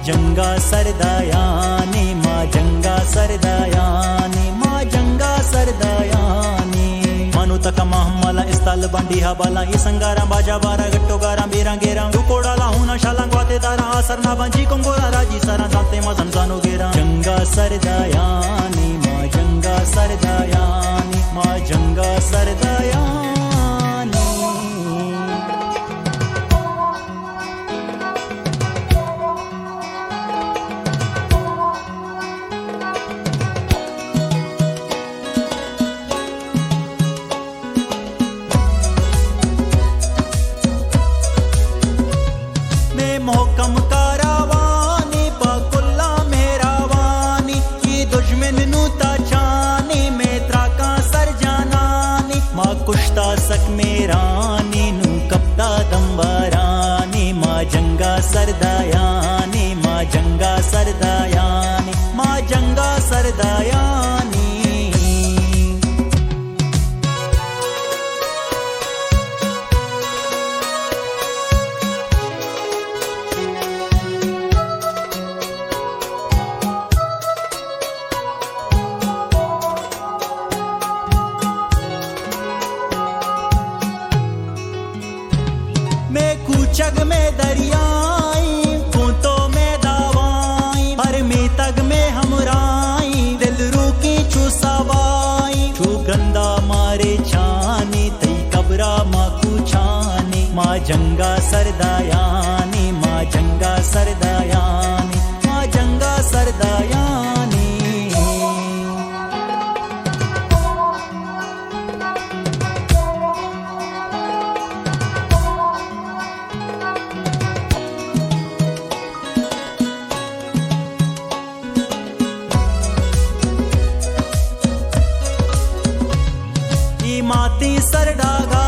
जंगा सरदायानी, माँ जंगा सरदायानी, माँ जंगा सरदायानी। मनु तक महमला इस्ताल बंडी हबाला इसंगारा बाजा बारा गट्टो गारा बेरा गेरा रुकोडाला हुना शालांग वाते दारा आसर ना बंजी कोंगोरा राजी सारा दाते मजन जानो गेरा। जंगा सरदायानी, माँ जंगा सरदायानी, माँ जंगा सरदायानी। मोहकम कारवानी बकुल्ला मेरावानी की दुश्मन नूता चानी में त्राका सरजानानी। माँ कुश्ता सक मेरानी नू कप्ता दम्बारानी, माँ जंगा सरदायानी, माँ जंगा सरदायानी, माँ जंगा सरदायानी। मैं कूचग में दरियाई फूंतों में दावाई, हर में तग में हमराई दिल रूकी छू सवाई। छू गंदा मारे छानी तई कबरा माँ छानी। माँ जंगा सरदायानी, माँ जंगा सरदायानी, माँ जंगा सरदायानी। माती सरडागा